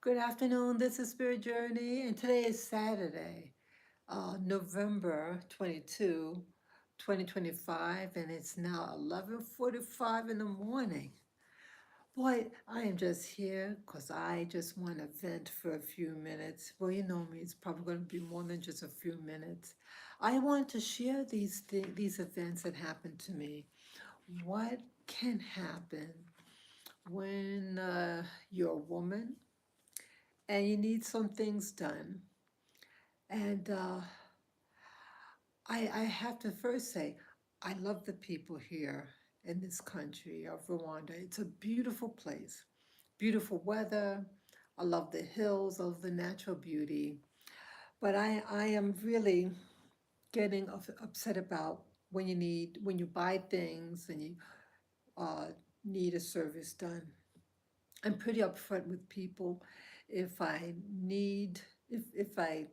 Good afternoon. This is Spirit Journey, and today is Saturday, November 22, 2025, and it's now 11:45 in the morning. Boy, I am just here because I just want to vent for a few minutes. Well, you know me; it's probably going to be more than just a few minutes. I want to share these events that happened to me. What can happen when you're a woman and you need some things done? And I have to first say, I love the people here in this country of Rwanda. It's a beautiful place, beautiful weather. I love the hills, I love the natural beauty. But I am really getting upset about when you buy things and you uh, need a service done. I'm pretty upfront with people. If I need, if I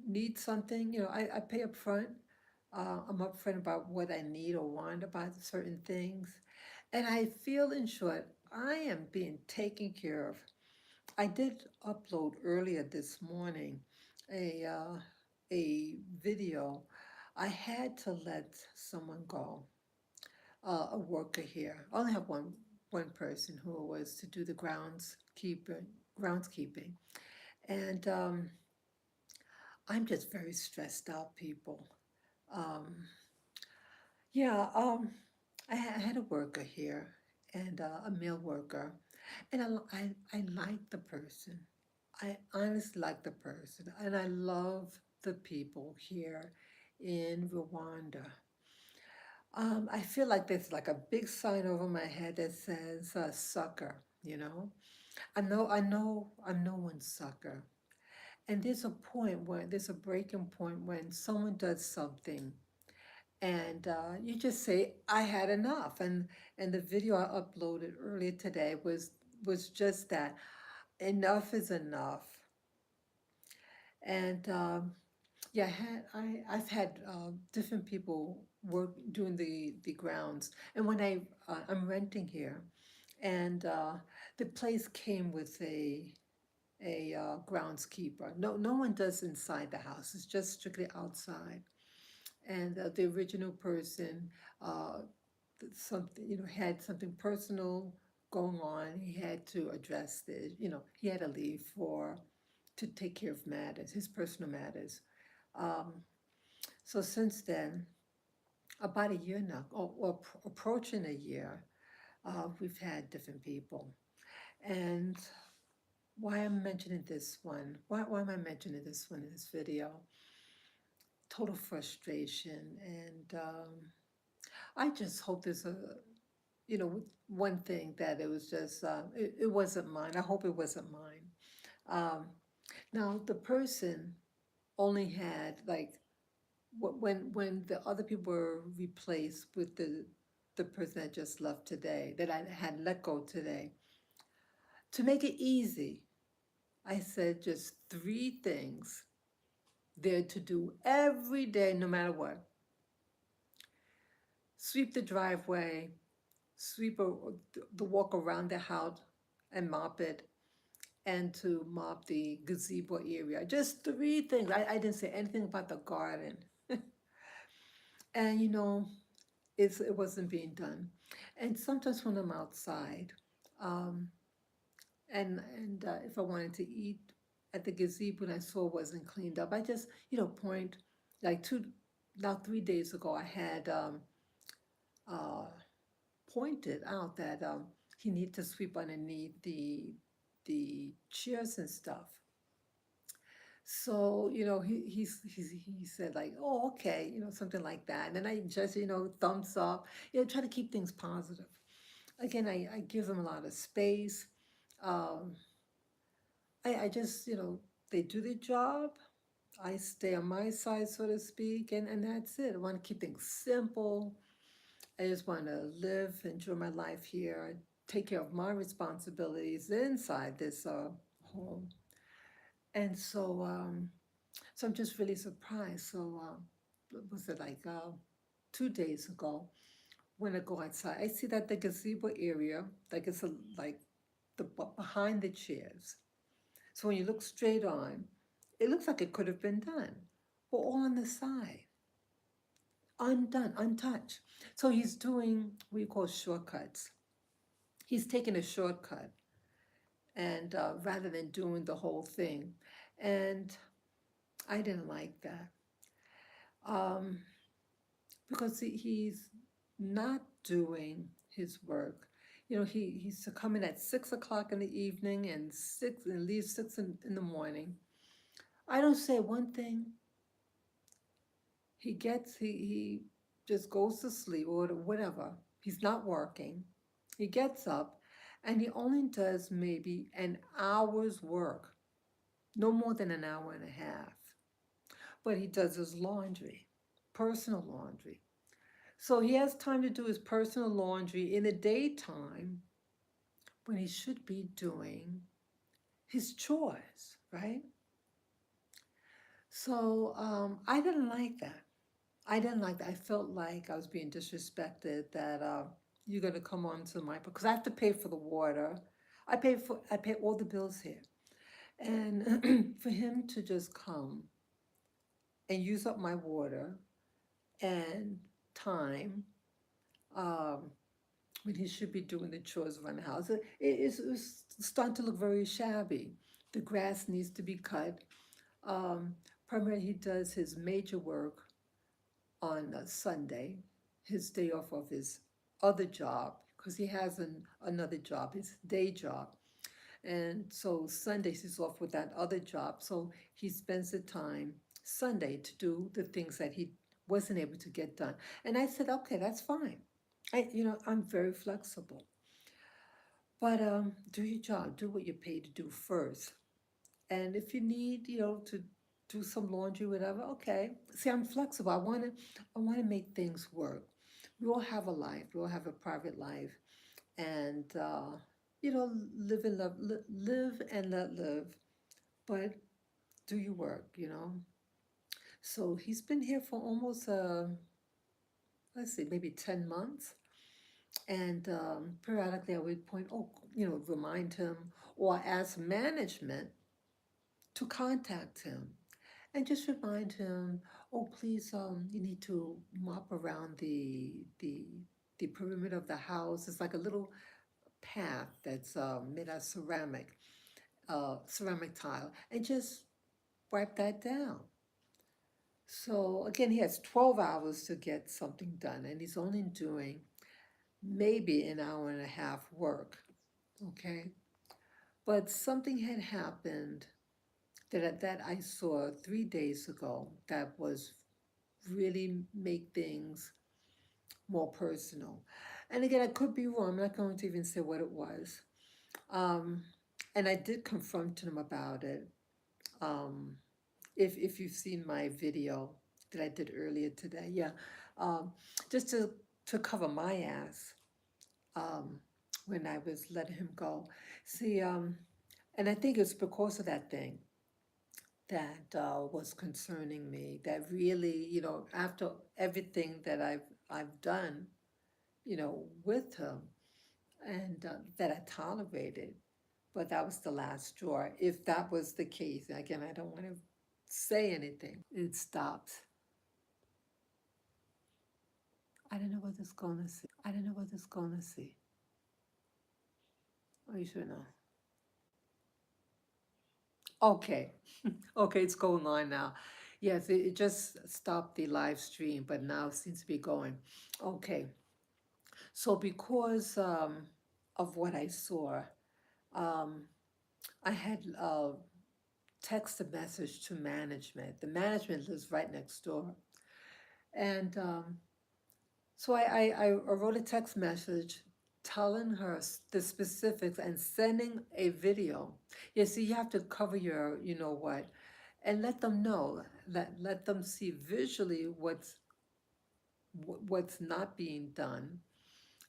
need something, I pay up front. I'm upfront about what I need or want about certain things. And I feel, in short, I am being taken care of. I did upload earlier this morning a, uh, a video. I had to let someone go, a worker here. I only have one person who was to do the groundskeeping. And I'm just very stressed out, people. Um, yeah, I had a worker here and a male worker, and I like the person. I honestly like the person, and I love the people here in Rwanda. I feel like there's like a big sign over my head that says sucker, you know? I'm no one's sucker. And there's a breaking point when someone does something and you just say, I had enough. And the video I uploaded earlier today was just that. Enough is enough. And yeah, I've had different people work doing the grounds. And when I'm renting here, and the place came with a groundskeeper. No one does inside the house. It's just strictly outside. And the original person, uh, something, had something personal going on. He had to address this. He had to leave to take care of matters, his personal matters. Um, so since then, about a year now, or approaching a year, we've had different people. And why I'm mentioning this one? Why am I mentioning this one in this video? Total frustration, and I just hope there's one thing that it was just, it wasn't mine. I hope it wasn't mine. Um, Now, the person only had like, when the other people were replaced with the person that just left today, that I had let go today, to make it easy, I said just three things they're to do every day, no matter what. Sweep the driveway, sweep the walk around the house and mop it, and to mop the gazebo area. Just three things. I didn't say anything about the garden. And it wasn't being done. And sometimes when I'm outside, um, and if I wanted to eat at the gazebo and I saw it wasn't cleaned up, I just, point, like 3 days ago, I had uh, pointed out that he needed to sweep underneath the chairs and stuff. So, he said like, oh, okay, something like that. And then I just, thumbs up, try to keep things positive. Again, I give them a lot of space. Um, I just, they do their job. I stay on my side, so to speak, and that's it. I want to keep things simple. I just want to live, enjoy my life here, take care of my responsibilities inside this home. And so I'm just really surprised. So, was it like 2 days ago when I go outside, I see that the gazebo area, like it's like behind the chairs. So when you look straight on, it looks like it could have been done, but all on the side, undone, untouched. So he's doing what you call shortcuts. He's taking a shortcut, and rather than doing the whole thing, and I didn't like that um, because he's not doing his work. You know, he's to come in at 6 o'clock in the evening and leaves in the morning. I don't say one thing. He just goes to sleep or whatever. He's not working. He gets up and he only does maybe an hour's work, no more than an hour and a half. But he does his laundry, personal laundry. So he has time to do his personal laundry in the daytime when he should be doing his chores, right? So I didn't like that. I didn't like that. I felt like I was being disrespected. That you're gonna come on to my because I have to pay for the water. I pay all the bills here, and for him to just come and use up my water and time um, when he should be doing the chores around the house, it's starting to look very shabby. The grass needs to be cut. Um, Primarily, he does his major work on a Sunday, his day off of his other job, because he has another job, his day job. And so Sundays he's off with that other job. So he spends the time Sunday to do the things that he wasn't able to get done. And I said, okay, that's fine. I'm very flexible. But do your job, do what you're paid to do first. And if you need, to do some laundry, whatever, okay. See, I'm flexible. I want to make things work. We all have a life. We all have a private life, and live and love, live and let live. But do your work. So he's been here for almost let's see, maybe 10 months, and periodically I would remind him or ask management to contact him and just remind him, oh, please, you need to mop around the perimeter of the house. It's like a little path that's made out of ceramic tile, and just wipe that down. So again, he has 12 hours to get something done, and he's only doing maybe an hour and a half work. Okay, but something had happened that I saw 3 days ago that was really make things more personal. And again, I could be wrong. I'm not going to even say what it was. Um, and I did confront him about it. Um, if you've seen my video that I did earlier today, yeah, um, just to cover my ass um, when I was letting him go. See, and I think it's because of that thing that was concerning me. That really, after everything that I've done, with him, and that I tolerated, but that was the last straw. If that was the case, again, I don't want to say anything. It stops. I don't know what it's gonna see. I don't know what it's gonna see. Oh, you should know. Okay. Okay, it's going on now. Yes, it just stopped the live stream, but now it seems to be going. Okay. So because of what I saw, um, I had text a message to management. The management lives right next door. And so I wrote a text message telling her the specifics and sending a video. Yeah, see, you have to cover your, you know what, and let them know, let them see visually what's not being done,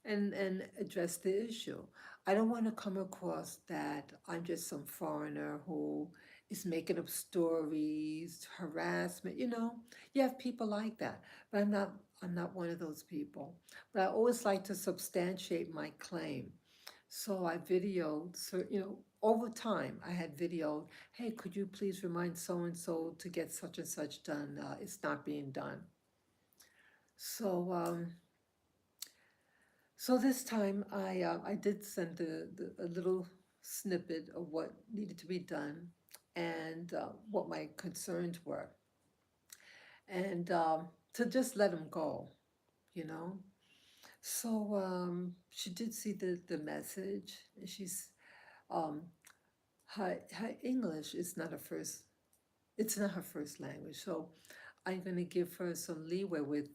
and address the issue. I don't want to come across that I'm just some foreigner who is making up stories, harassment, You have people like that, but I'm not one of those people. But I always like to substantiate my claim. So I videoed, so, over time I had videoed, hey, could you please remind so and so to get such and such done? It's not being done. So, so this time I did send a little snippet of what needed to be done and what my concerns were, and to just let him go, you know. So she did see the message, and um, her English is not her first. It's not her first language, so I'm gonna give her some leeway with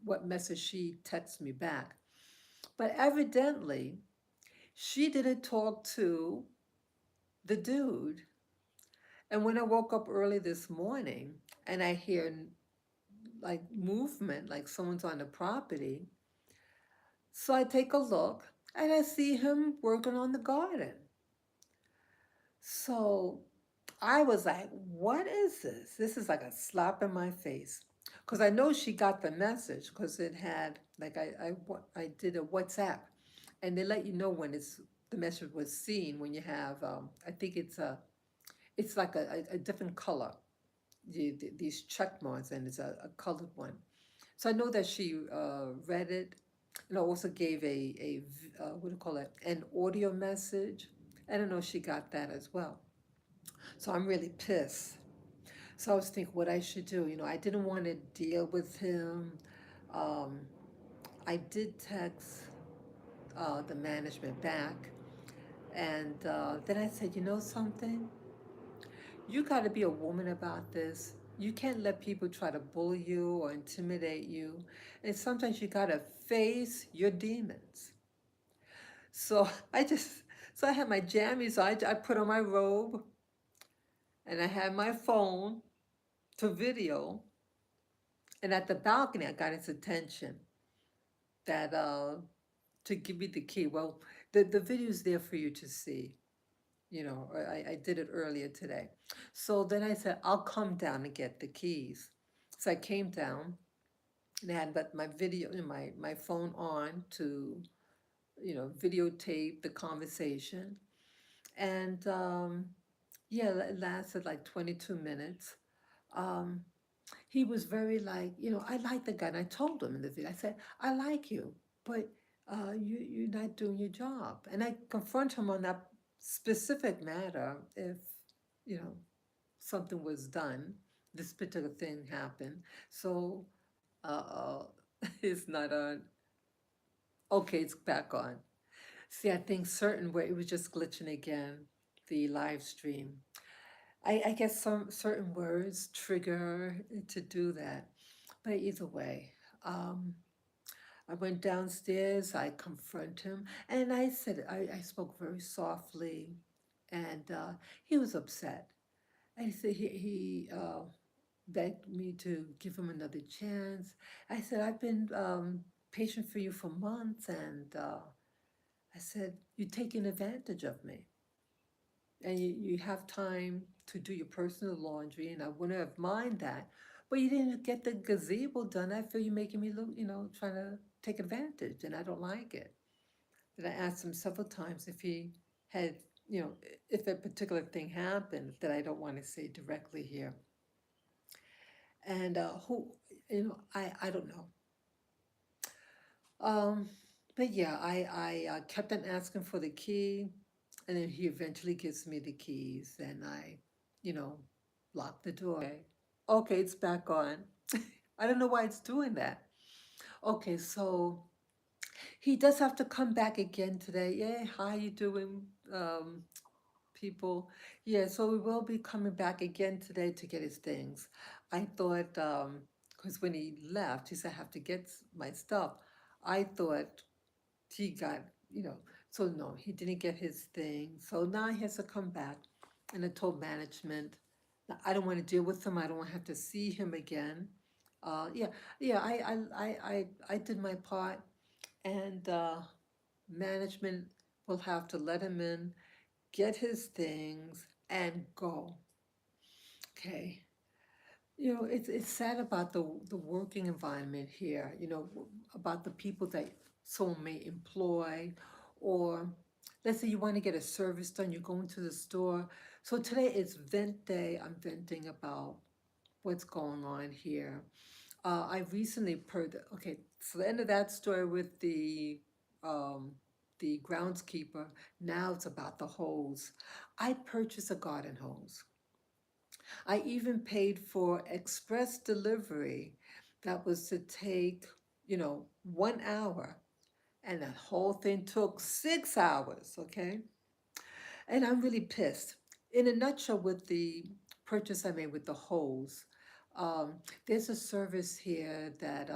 what message she texts me back. But evidently, she didn't talk to the dude. And when I woke up early this morning and I hear like movement, like someone's on the property, so I take a look and I see him working on the garden. So I was like, what is this? This is like a slap in my face. Because I know she got the message because it had, like, I did a WhatsApp and they let you know when the message was seen when you have, I think it's like a different color, these check marks, and it's a colored one. So I know that she read it, and I also gave what do you call it, an audio message. I don't know if she got that as well. So I'm really pissed. So I was thinking what I should do. I didn't want to deal with him. Um, I did text the management back, and then I said, you know something? You got to be a woman about this. You can't let people try to bully you or intimidate you. And sometimes you got to face your demons. So so I had my jammies. I put on my robe and I had my phone to video. And at the balcony, I got his attention that to give me the key. Well, the video's there for you to see. I did it earlier today. So then I said, I'll come down and get the keys. So I came down and I had but my video, my phone on to, videotape the conversation. And yeah, it lasted like 22 minutes. Um, he was very like, I like the guy. And I told him in the video, I said, I like you, but you're not doing your job. And I confront him on that specific matter if, you know, something was done, this particular thing happened. So uh, it's not on. Okay, it's back on. See, I think certain where it was just glitching again, the live stream. I guess some certain words trigger to do that. But either way, um, I went downstairs, I confront him, and I spoke very softly, and he was upset. And he begged me to give him another chance. I said, I've been patient for you for months, and I said, you're taking advantage of me. And you have time to do your personal laundry, and I wouldn't have mind that. But you didn't get the gazebo done. I feel you're making me look, trying to take advantage, and I don't like it. And I asked him several times if he had, if a particular thing happened that I don't want to say directly here. And I don't know. Um, but yeah, I kept on asking for the key, and then he eventually gives me the keys, and I, you know, lock the door. Okay, it's back on. I don't know why it's doing that. Okay, so he does have to come back again today. Yeah, how you doing, people? Yeah, so we will be coming back again today to get his things. I thought, because when he left, he said, I have to get my stuff. I thought he got, so no, he didn't get his thing. So now he has to come back. And I told management, I don't want to deal with him. I don't want to have to see him again. Yeah, yeah, I did my part, and management will have to let him in, get his things, and go. Okay. It's sad about the working environment here, about the people that someone may employ or let's say you want to get a service done, you go into the store. So today is vent day. I'm venting about what's going on here. I recently okay, so the end of that story with um, the groundskeeper. Now it's about the hose. I purchased a garden hose. I even paid for express delivery that was to take, 1 hour, and that whole thing took 6 hours, okay? And I'm really pissed. In a nutshell, with the purchase I made with the hose, um, there's a service here that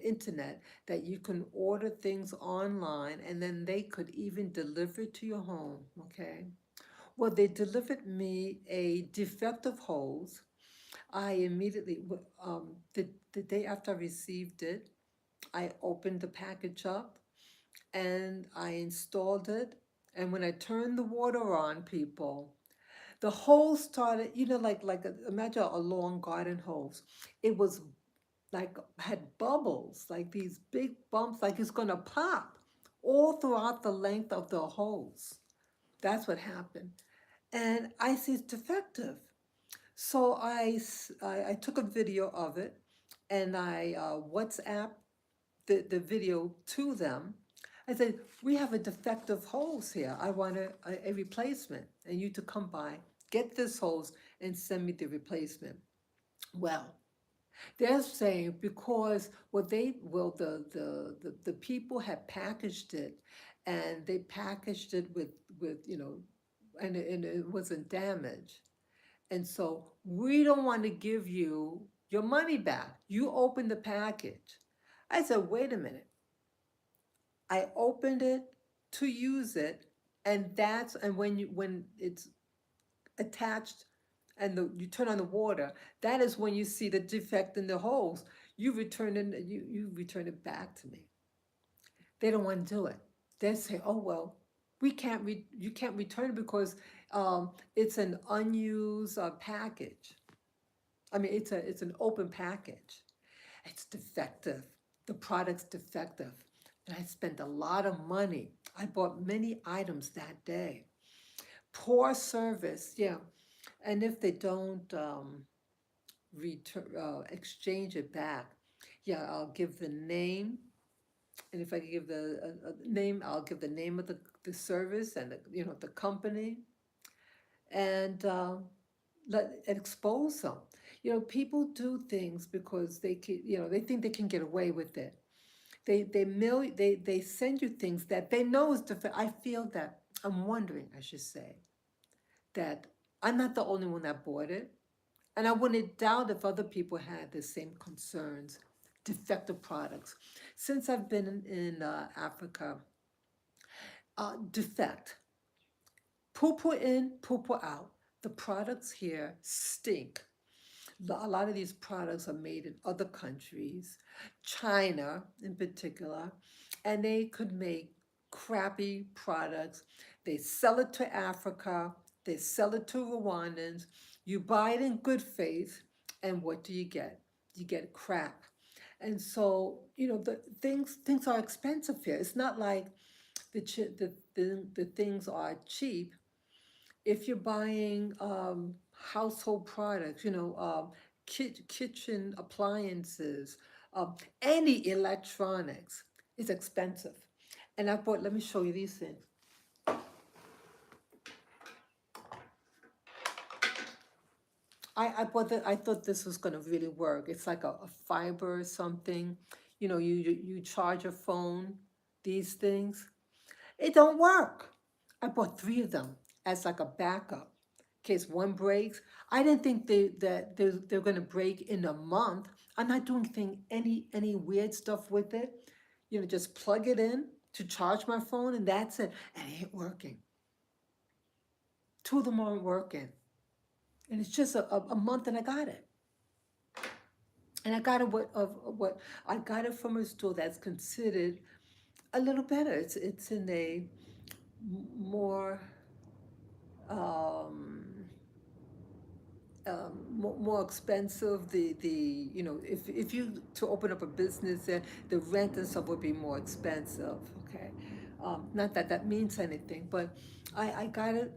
internet that you can order things online and then they could even deliver it to your home. Okay. Well, they delivered me a defective hose. I immediately, the day after I received it, I opened the package up and I installed it. And when I turned the water on, people, the hose started, imagine a long garden hose. It was like had bubbles, like these big bumps, like it's gonna pop all throughout the length of the hose. That's what happened. And I see it's defective. So I took a video of it and I WhatsApp the video to them. I said, we have a defective hose here. I want a replacement and you to come by, get this hose and send me the replacement. Well, they're saying because the people had packaged it and they packaged it with and it wasn't damaged. And so we don't want to give you your money back. You open the package. I said, wait a minute. I opened it to use it, and when it's attached and you turn on the water, that is when you see the defect in the hose. You return it back to me. They don't want to do it. They say, oh well, you can't return it because it's an unused package. I mean, it's an open package. It's defective. The product's defective. And I spent a lot of money. I bought many items that day. Poor service, yeah. And if they don't exchange it back, yeah, I'll give the name. And if I can give the name, I'll give the name of the service and the company, and let expose them. People do things because they think they can get away with it. They send you things that they know is different. I feel that I'm wondering, I should say, that I'm not the only one that bought it, and I wouldn't doubt if other people had the same concerns, defective products. Since I've been in Africa, defect, poo in, poo out. The products here stink. A lot of these products are made in other countries, China in particular, and they could make crappy products. They sell it to Africa, they sell it to Rwandans. You buy it in good faith, and what do you get? You get crap. And so, the things are expensive here. It's not like the things are cheap. If you're buying household products, kitchen appliances, any electronics, is expensive. And I bought, let me show you these things. I thought this was going to really work. It's like a fiber or something. You charge your phone, these things. It don't work. I bought 3 of them as like a backup in case one breaks. I didn't think they're going to break in a month. I'm not doing any weird stuff with it. Just plug it in to charge my phone and that's it. And it ain't working. 2 of them aren't working. And it's just a month and I got it. And I got it what I got it from a store that's considered a little better. It's in a more um, more expensive. If you to open up a business there, the rent and stuff would be more expensive. Okay, Not that that means anything, but I got it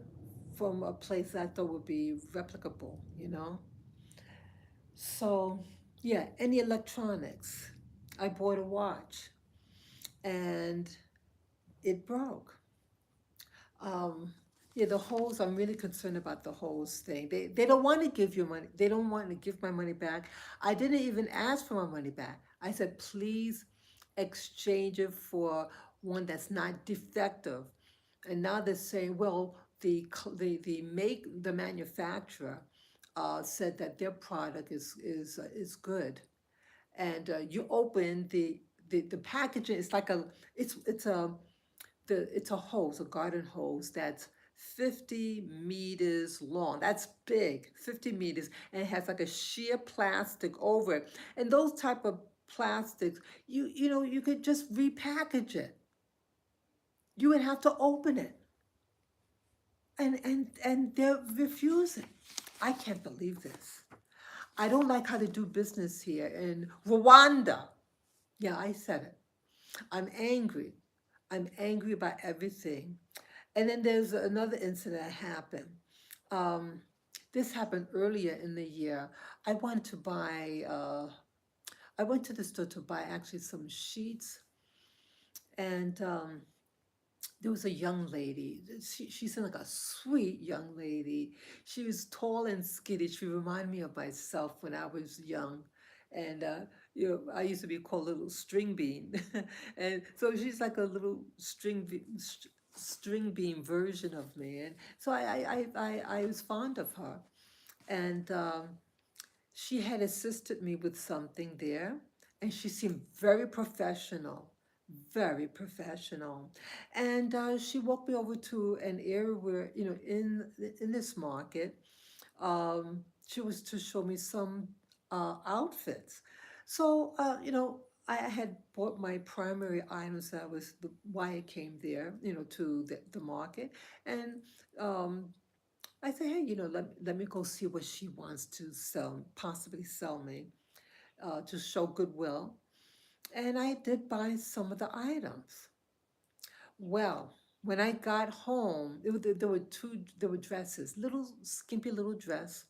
from a place that I thought would be replicable, you know? So, yeah, any electronics. I bought a watch and it broke. Um, yeah, the holes, I'm really concerned about the holes thing. They don't want to give you money. They don't want to give my money back. I didn't even ask for my money back. I said, please exchange it for one that's not defective. And now they're saying, well, the manufacturer said that their product is good. And you open the packaging. It's like it's a it's a hose, a garden hose that's 50 meters long. That's big, 50 meters, and it has like a sheer plastic over it. And those type of plastics, you know, you could just repackage it. You would have to open it. And they're refusing. I can't believe this. I don't like how they do business here in Rwanda. Yeah, I said it. I'm angry. I'm angry about everything. And then there's another incident that happened. Um, this happened earlier in the year. I wanted to buy, I went to the store to buy actually some sheets, and there was a young lady. She seemed like a sweet young lady. She was tall and skinny. She reminded me of myself when I was young. And, you know, I used to be called a little string bean. And so she's like a little string bean version of me. And so I was fond of her. And she had assisted me with something there. And she seemed very professional, very professional. And she walked me over to an area where, you know, in this market, she was to show me some outfits. So, you know, I had bought my primary items. That was why I came there, you know, to the market. And um, I said, hey, you know, let me go see what she wants to sell, possibly sell me, to show goodwill. And I did buy some of the items. Well, when I got home, there were there were dresses, little skimpy little dress,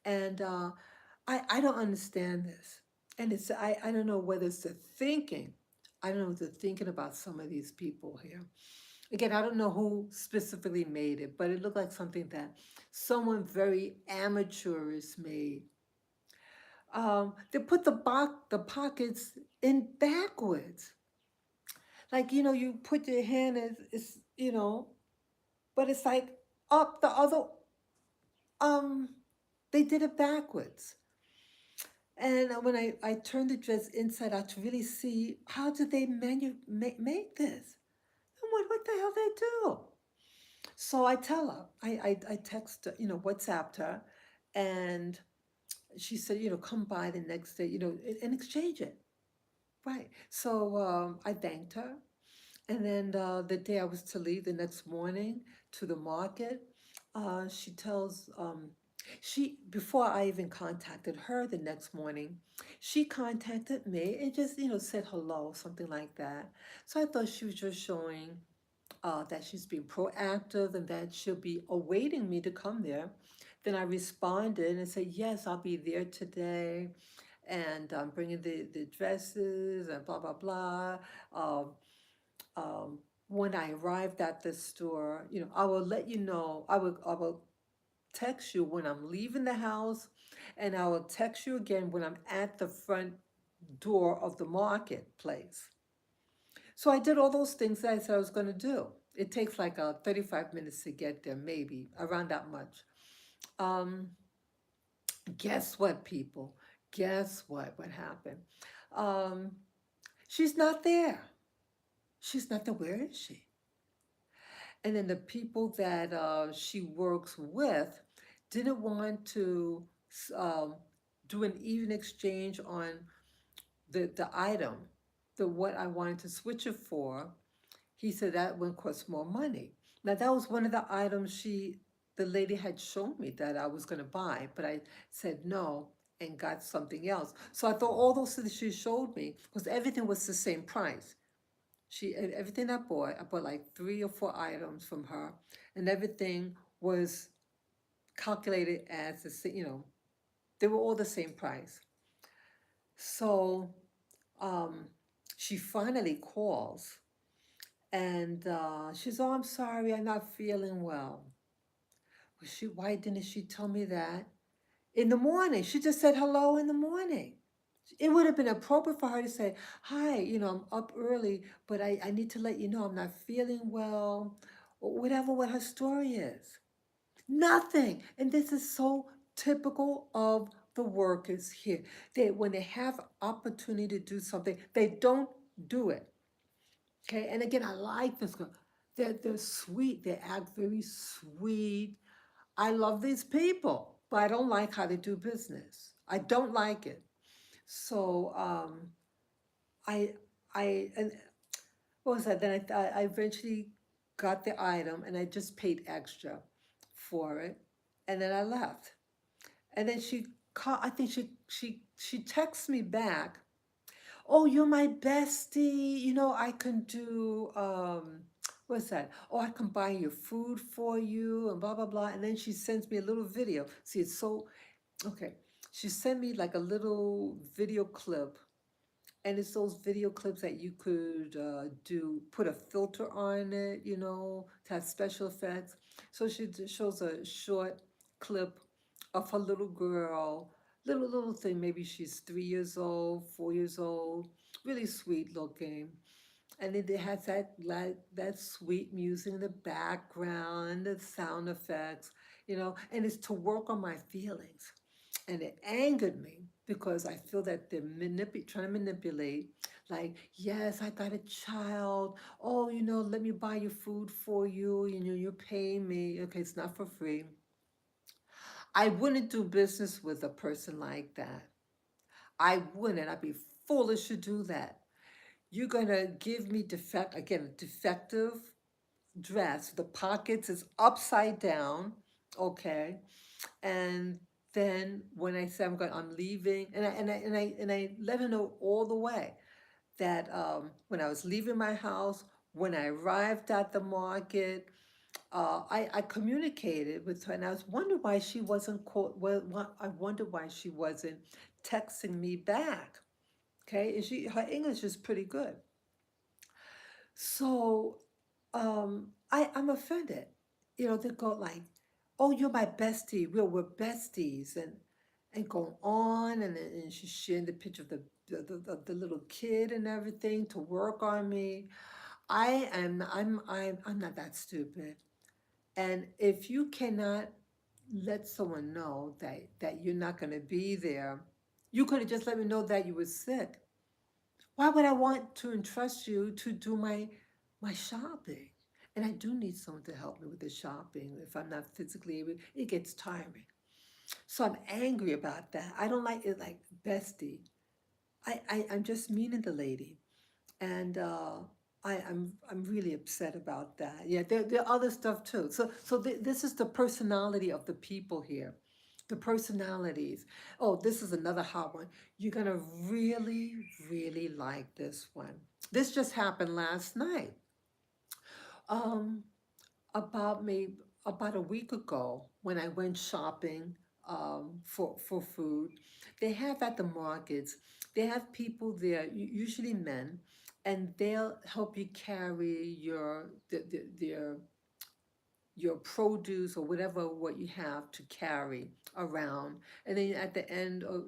and I don't understand this, and I don't know whether it's the thinking, I don't know what they're thinking about some of these people here. Again, I don't know who specifically made it, but it looked like something that someone very amateurish made. They put the pockets in backwards, like you know, you put your hand as it's you know, but it's like up the other um they did it backwards. And when I turned the dress inside out to really see how did they make this? And what the hell they do? So I tell her, I text her, you know, WhatsApped her, and she said, you know, come by the next day, you know, and exchange it. Right. So I thanked her. And then the day I was to leave the next morning to the market, she tells she before I even contacted her the next morning, she contacted me and just you know said hello, something like that. So I thought she was just showing that she's being proactive and that she'll be awaiting me to come there. Then I responded and said, yes, I'll be there today. And I'm bringing the dresses and blah, blah, blah. Um, when I arrived at the store, you know, I will let you know. I will text you when I'm leaving the house, and I will text you again when I'm at the front door of the marketplace. So I did all those things that I said I was going to do. It takes like 35 minutes to get there, maybe around that much. Um, guess what, people? Guess what? What happened? Um, she's not there. She's not there. Where is she? And then the people that she works with didn't want to um, do an even exchange on the item, the what I wanted to switch it for. He said that would cost more money. Now that was one of the items the lady had shown me that I was going to buy, but I said no and got something else. So I thought all those things she showed me, because everything was the same price. Everything I bought like 3 or 4 items from her, and everything was calculated as they were all the same price. So um, she finally calls and she's, oh, I'm sorry, I'm not feeling well. Well, why didn't she tell me that in the morning? She just said hello in the morning. It would have been appropriate for her to say, hi, I'm up early, but I need to let you know I'm not feeling well, or whatever what her story is. Nothing. And this is so typical of the workers here. When they have opportunity to do something, they don't do it. Okay. And again, I like this girl. They're sweet. They act very sweet. I love these people, but I don't like how they do business. I don't like it. So I and what was that? Then I eventually got the item and I just paid extra for it, and then I left. And then she called. I think she texts me back. Oh, you're my bestie. I can do what's that? Oh, I can buy your food for you and blah blah blah. And then she sends me a little video. See, it's so okay. She sent me like a little video clip, and it's those video clips that you could put a filter on it, to have special effects. So she shows a short clip of her little girl, little thing. Maybe she's 3 years old, 4 years old, really sweet looking. And then it has that sweet music in the background, the sound effects, and it's to work on my feelings. And it angered me because I feel that they're trying to manipulate. Like, yes, I got a child. Oh, let me buy your food for you. You're paying me. Okay, it's not for free. I wouldn't do business with a person like that. I wouldn't. I'd be foolish to do that. You're gonna give me defective dress. The pockets is upside down. Okay, and then when I said I'm leaving, and I let her know all the way that when I was leaving my house, when I arrived at the market, I communicated with her, and I was wondering why she wasn't called. Well, I wonder why she wasn't texting me back. Okay, and her English is pretty good. So I'm offended. They go like, "Oh, you're my bestie. We're besties," and go on, and she's sharing the picture of the little kid and everything to work on me. I'm not that stupid. And if you cannot let someone know that you're not going to be there, you could have just let me know that you were sick. Why would I want to entrust you to do my shopping? And I do need someone to help me with the shopping. If I'm not physically able, it gets tiring. So I'm angry about that. I don't like it like bestie. I'm just meaning the lady. And I'm really upset about that. Yeah, there are other stuff too. So this is the personality of the people here. The personalities. Oh, this is another hot one. You're gonna really, really like this one. This just happened last night. Um, about a week ago when I went shopping for food. They have at the markets, they have people there, usually men, and they'll help you carry your produce or whatever what you have to carry around. And then at the end of,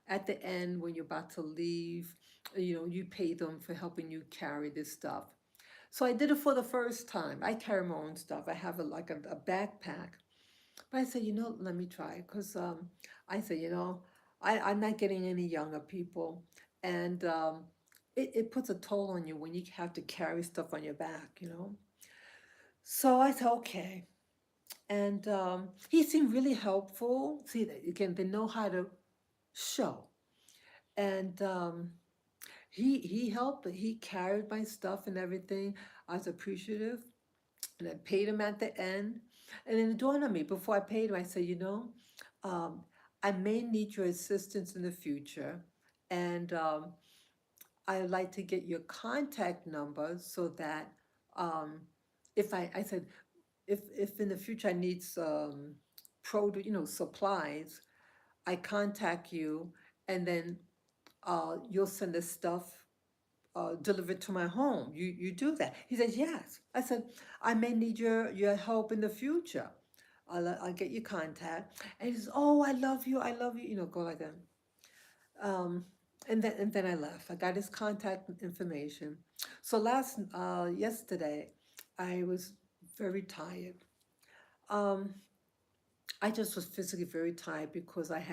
at the end when you're about to leave, you pay them for helping you carry this stuff. So I did it for the first time. I carry my own stuff. I have a backpack. But I said, let me try. Because I said, I'm not getting any younger people. And it puts a toll on you when you have to carry stuff on your back. So I said, okay. And he seemed really helpful. See, again, they know how to show. And he helped. He carried my stuff and everything. I was appreciative. And I paid him at the end. And then it dawned on me before I paid him, I said, um, I may need your assistance in the future. And I'd like to get your contact number so that um, if I said, if in the future I need some produce, supplies, I contact you, and then you'll send the stuff delivered to my home. You do that. He says, yes. I said, I may need your help in the future. I'll get your contact. And he says, oh, I love you. I love you. Go like that. Um, and then I left. I got his contact information. So yesterday, I was very tired. Um, I just was physically very tired because I'm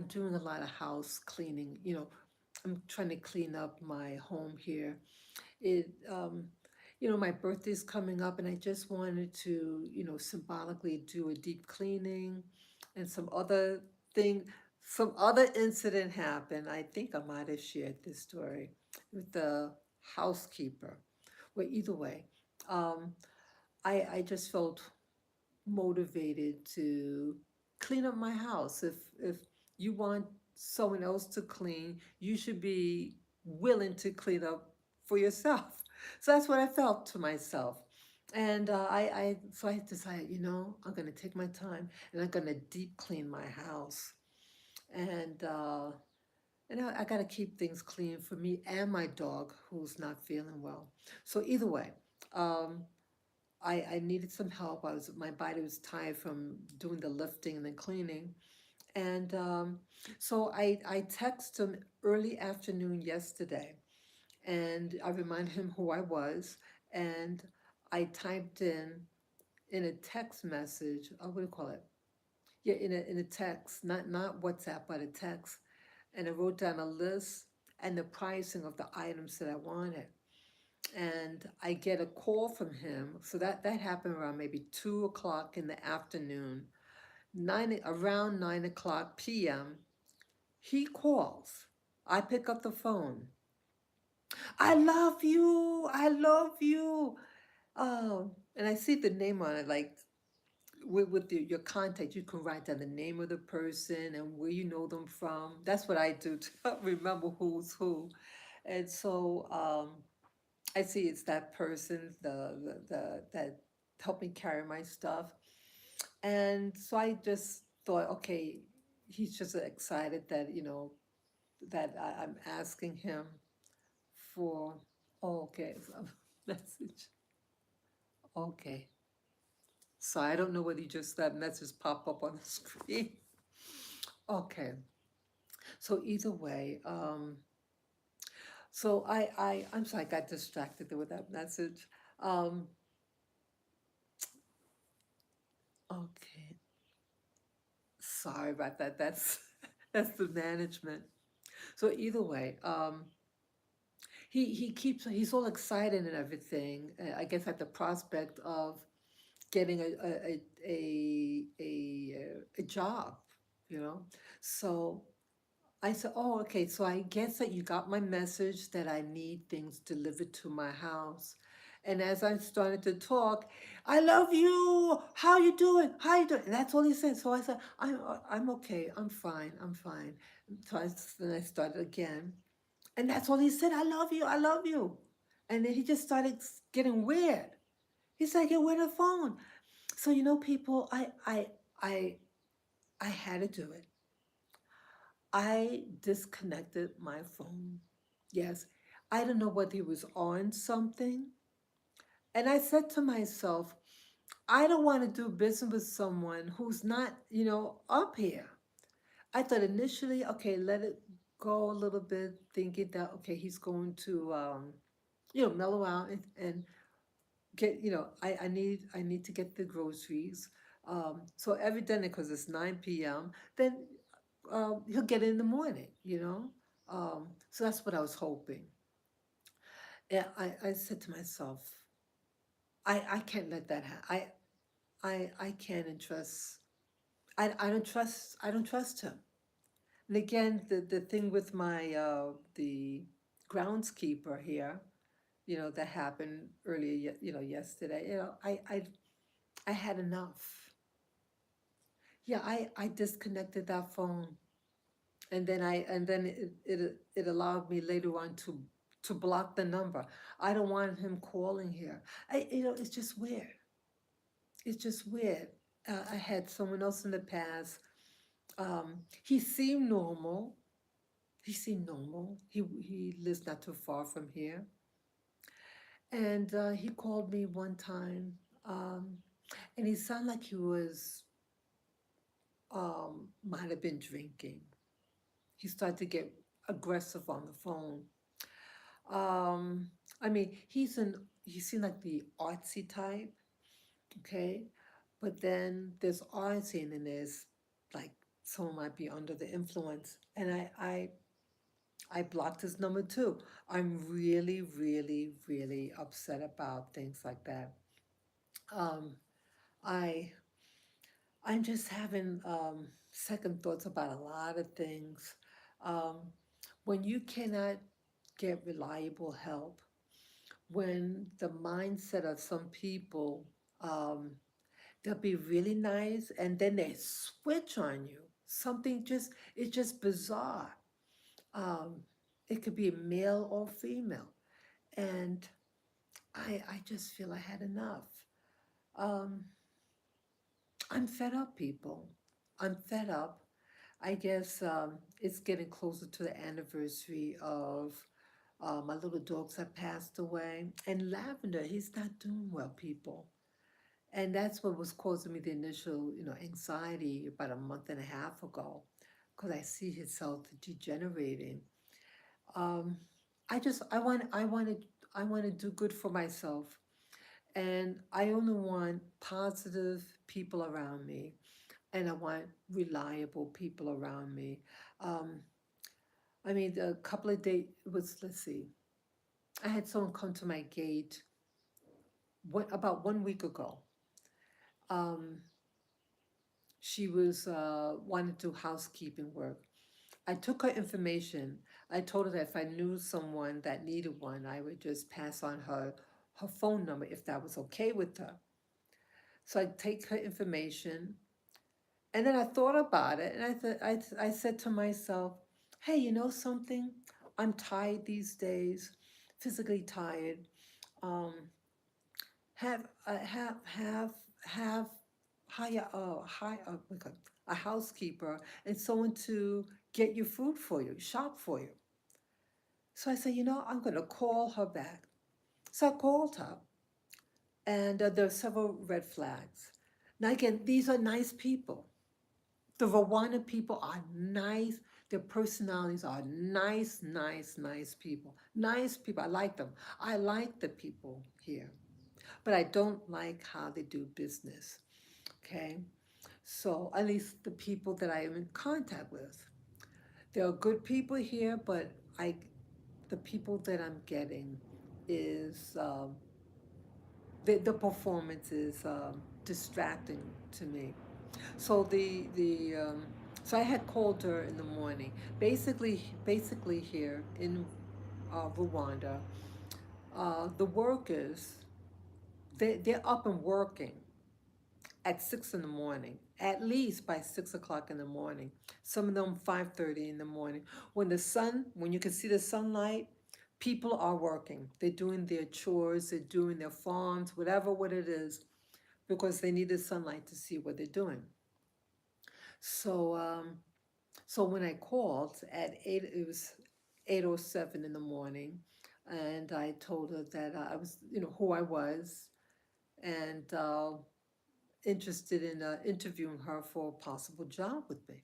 doing a lot of house cleaning. I'm trying to clean up my home here. It, my birthday's coming up, and I just wanted to, symbolically do a deep cleaning, and thing, some other incident happened. I think I might have shared this story with the housekeeper. Well, either way, um, I just felt motivated to clean up my house. If you want someone else to clean, you should be willing to clean up for yourself. So that's what I felt to myself. And so I decided, I'm gonna take my time and I'm gonna deep clean my house. And I gotta keep things clean for me and my dog who's not feeling well. So either way, um, I needed some help. My body was tired from doing the lifting and the cleaning. And so I texted him early afternoon yesterday, and I reminded him who I was, and I typed in a text message, what do you call it? Yeah, in a text, not WhatsApp, but a text, and I wrote down a list and the pricing of the items that I wanted. And I get a call from him. So that happened around maybe 2 o'clock in the afternoon, around 9 o'clock p.m. He calls. I pick up the phone. I love you. I love you. And I see the name on it, like your contact, you can write down the name of the person and where you know them from. That's what I do to remember who's who. And so I see it's that person, the that helped me carry my stuff. And so I just thought, okay, he's just excited that, that I'm asking him for, oh, okay, so message. Okay. So I don't know whether you just that message pop up on the screen. Okay. So either way, so I'm sorry, I got distracted there with that message. Um, okay. Sorry about that. That's that's the management. So either way, he's all excited and everything. I guess at the prospect of getting a job, you know. So I said, oh, okay. So I guess that you got my message that I need things delivered to my house. And as I started to talk, I love you. How you doing? How you doing? And that's all he said. So I said, I'm okay. I'm fine. I'm fine. Then I started again. And that's all he said. I love you. I love you. And then he just started getting weird. He started getting weird on the phone. So people, I I had to do it. I disconnected my phone. Yes. I don't know whether he was on something. And I said to myself, I don't want to do business with someone who's not, up here. I thought initially, okay, let it go a little bit, thinking that, okay, he's going to, mellow out and get, I need to get the groceries. So evidently, because it's 9 p.m., then he'll get it in the morning, So that's what I was hoping. And I said to myself, I can't let that happen. I can't entrust. I don't trust him. And again, the thing with my the groundskeeper here, that happened earlier, yesterday. I had enough. Yeah, I disconnected that phone. and then it allowed me later on to block the number. I don't want him calling here. It's just weird. It's just weird. I had someone else in the past. He seemed normal. He seemed normal. He lives not too far from here, and he called me one time, um, and he sounded like he was might have been drinking. He started to get aggressive on the phone. Um, I mean, he seemed like the artsy type, okay? But then there's artsy and then there's like someone might be under the influence. And I blocked his number too. I'm really, really, really upset about things like that. Um, I I'm just having second thoughts about a lot of things. Um, when you cannot get reliable help, when the mindset of some people, um, they'll be really nice and then they switch on you. It's just bizarre. Um, it could be male or female. And I just feel I had enough. Um, I'm fed up, people. I'm fed up. I guess it's getting closer to the anniversary of my little dogs that passed away. And Lavender, he's not doing well, people. And that's what was causing me the initial, anxiety about a month and a half ago, because I see his health degenerating. Um, I want to do good for myself, and I only want positive people around me, and I want reliable people around me. Um, I mean, a couple of days it was. Let's see, I had someone come to my gate about 1 week ago. Um, she was wanted to do housekeeping work. I took her information. I told her that if I knew someone that needed one, I would just pass on her phone number if that was okay with her. So I take her information, and then I thought about it, and I said to myself, "Hey, you know something? I'm tired these days, physically tired. Um, have hire a housekeeper and someone to get your food for you, shop for you." So I said, I'm going to call her back. So I called her, and there are several red flags. Now, again, these are nice people. The Rwanda people are nice. Their personalities are nice, nice, nice people. Nice people. I like them. I like the people here, but I don't like how they do business. Okay? So, at least the people that I am in contact with. There are good people here, but the people that I'm getting is the performance is distracting to me. So so I had called her in the morning. Basically here in Rwanda, the workers they're up and working at 6 in the morning, at least by 6 o'clock in the morning. Some of them 5:30 in the morning. When you can see the sunlight, people are working. They're doing their chores, they're doing their farms, whatever what it is, because they need the sunlight to see what they're doing. So so when I called at it was 8:07 in the morning, and I told her that I was, who I was, and interested in interviewing her for a possible job with me.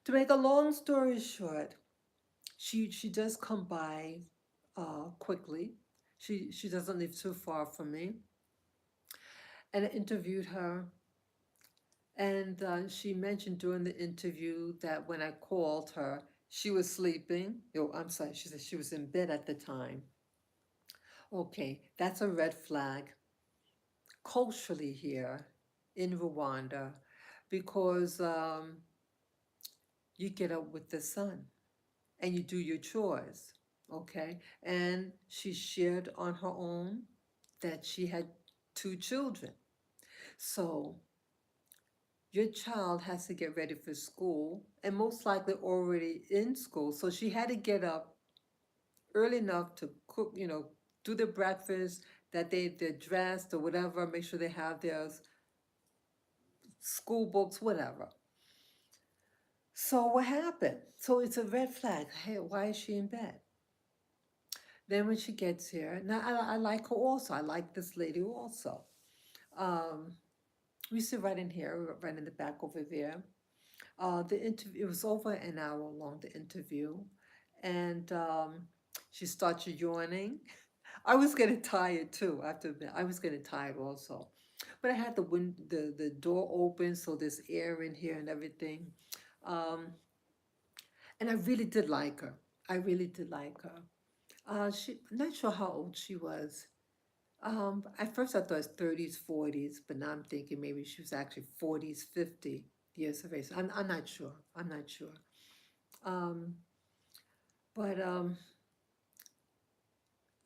To make a long story short, she does come by quickly. She doesn't live too far from me, and I interviewed her. And she mentioned during the interview that when I called her, she was sleeping. Oh, I'm sorry, she said she was in bed at the time. Okay, that's a red flag culturally here in Rwanda because you get up with the sun and you do your chores. Okay, and she shared on her own that she had two children. So your child has to get ready for school and most likely already in school. So she had to get up early enough to cook, do their breakfast, that they're dressed or whatever, make sure they have their school books, whatever. So what happened? So it's a red flag. Hey, why is she in bed? Then when she gets here, now I like her also. I like this lady also. Um, we sit right in here, right in the back over there. The interview, it was over an hour long, the interview. And she started yawning. I was getting tired too, I have to admit. I was getting tired also. But I had the door open, so there's air in here and everything. Um, and I really did like her. I really did like her. I'm not sure how old she was. At first I thought it was 30s, 40s, but now I'm thinking maybe she was actually 40s, 50 years of age. I'm not sure. I'm not sure. Um, but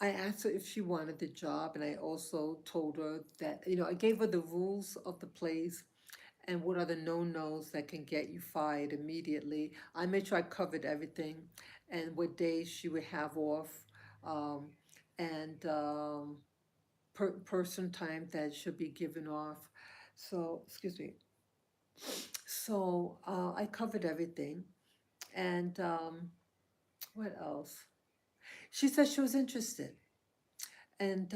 I asked her if she wanted the job, and I also told her that, I gave her the rules of the place and what are the no-nos that can get you fired immediately. I made sure I covered everything and what days she would have off, um, and person time that should be given off. So, excuse me. So I covered everything. And what else? She said she was interested. And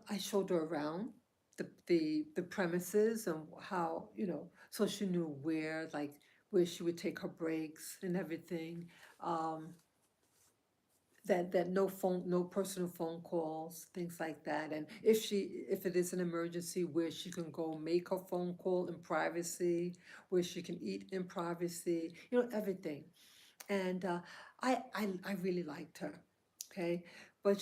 I showed her around the premises and how, so she knew where she would take her breaks and everything. Um, that no personal phone calls, things like that. And if it is an emergency, where she can go make her phone call in privacy, where she can eat in privacy, everything. And I really liked her. Okay, but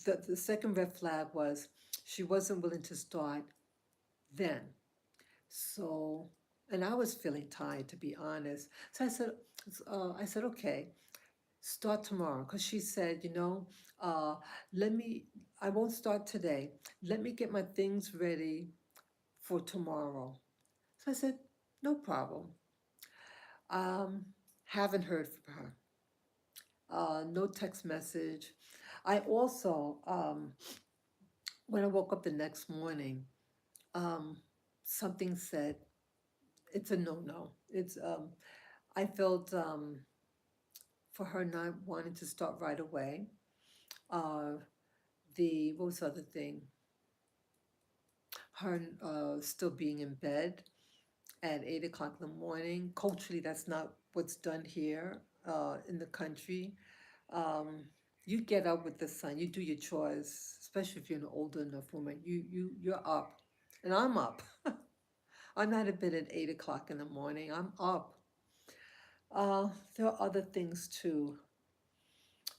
the second red flag was she wasn't willing to start then. So, and I was feeling tired, to be honest. So I said, okay, start tomorrow. Because she said, uh, let me, I won't start today. Let me get my things ready for tomorrow. So I said, no problem. Um, haven't heard from her. No text message. I also, when I woke up the next morning, um, something said it's a no-no. I felt for her not wanting to start right away. Uh, what was the other thing? Her still being in bed at 8 o'clock in the morning. Culturally, that's not what's done here in the country. Um, you get up with the sun, you do your chores, especially if you're an older enough woman. You're up, and I'm up. I'm not a bed at 8 o'clock in the morning. I'm up. There are other things too.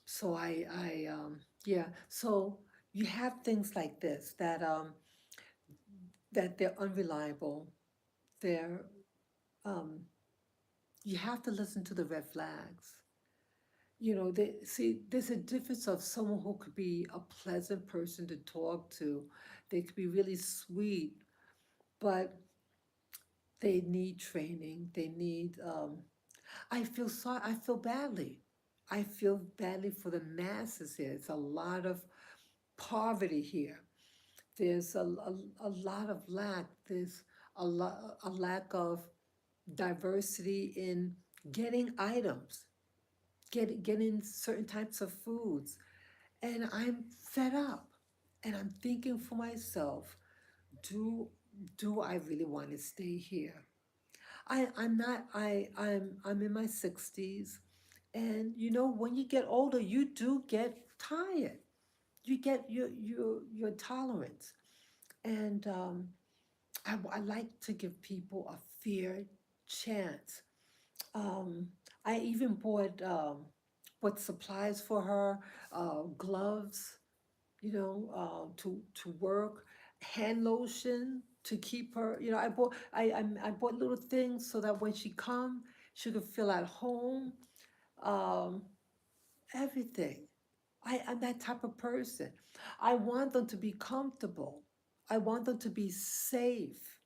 So yeah. So you have things like this that they're unreliable. They're um, you have to listen to the red flags. There's a difference of someone who could be a pleasant person to talk to. They could be really sweet, but they need training. They need. I feel sorry. I feel badly. I feel badly for the masses here. It's a lot of poverty here. There's a lot of lack. There's a lack of diversity in getting items, getting certain types of foods. And I'm fed up. And I'm thinking for myself, do do I really want to stay here? I'm not I'm in my 60s, and when you get older you do get tired. You get your tolerance. And I like to give people a fair chance. Um, I even bought supplies for her, gloves, to work, hand lotion to keep her. I bought little things so that when she come, she could feel at home. Um, everything. I'm that type of person. I want them to be comfortable. I want them to be safe.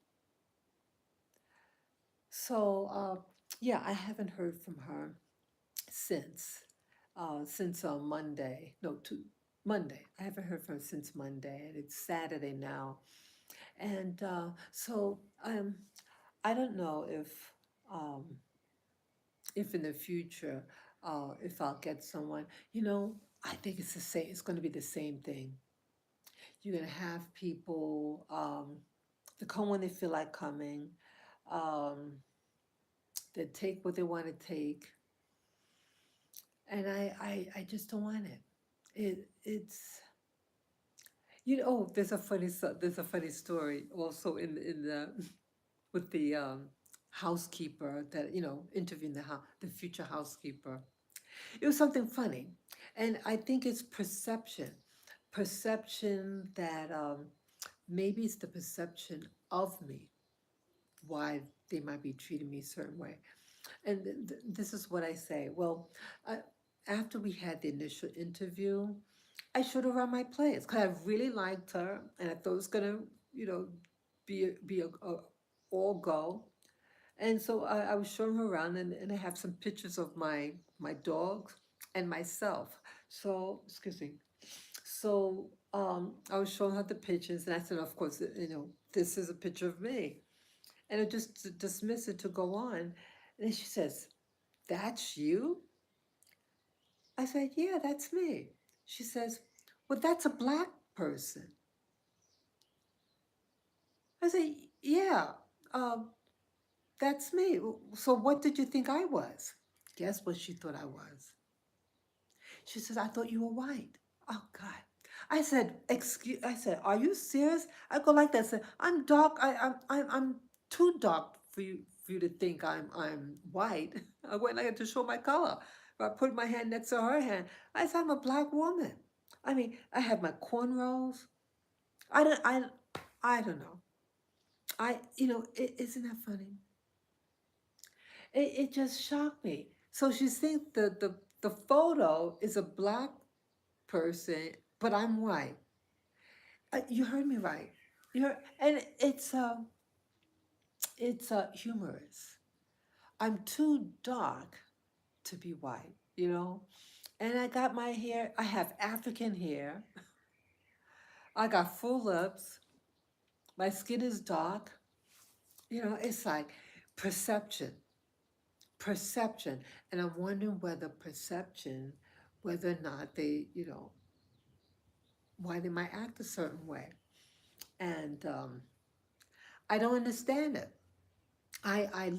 So, yeah, I haven't heard from her since Monday. No, Monday. I haven't heard from her since Monday, and it's Saturday now. And I don't know um, if in the future, if I'll get someone. You know, I think it's the same. It's going to be the same thing. You're going to have people to come when they feel like coming. Um, they take what they want to take, and I just don't want it. It's there's a funny story also in the with the housekeeper that interviewing the future housekeeper. It was something funny, and I think it's perception that maybe it's the perception of me, why they might be treating me a certain way. And this is what I say. Well, uh, after we had the initial interview, I showed her around my place because I really liked her, and I thought it was gonna, be a all go. And so I was showing her around, and I have some pictures of my dogs and myself. So excuse me. So I was showing her the pictures, and I said, of course, this is a picture of me, and I just dismissed it to go on. And then she says, "That's you?" I said, "Yeah, that's me." She says, "Well, that's a black person." I said, "Yeah, um, that's me. So what did you think I was?" Guess what she thought I was? She says, "I thought you were white." Oh God. I said, "Excuse." I said, "Are you serious?" I go like that. I said, "I'm dark. I'm too dark for you to think I'm white." I went like to show my color. I put my hand next to her hand. I said, "I'm a black woman." I mean, I have my cornrows. I don't I I don't know. Isn't that funny? It just shocked me. So she thinks the photo is a black person, but I'm white. You heard me right. And it's humorous. I'm too dark to be white, you know. And I got my hair. I have African hair. I got full lips. My skin is dark. It's like perception, perception, and I'm wondering whether or not why they might act a certain way, and I don't understand it. I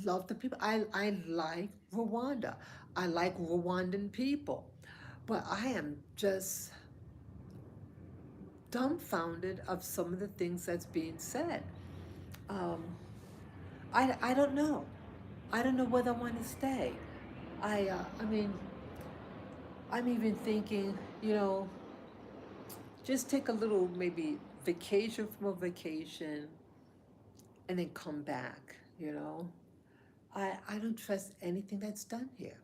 love the people. I like Rwanda. I like Rwandan people. But I am just dumbfounded of some of the things that's being said. Um, I don't know. I don't know whether I want to stay. I mean, I'm even thinking, just take a little maybe vacation from a vacation and then come back, I don't trust anything that's done here.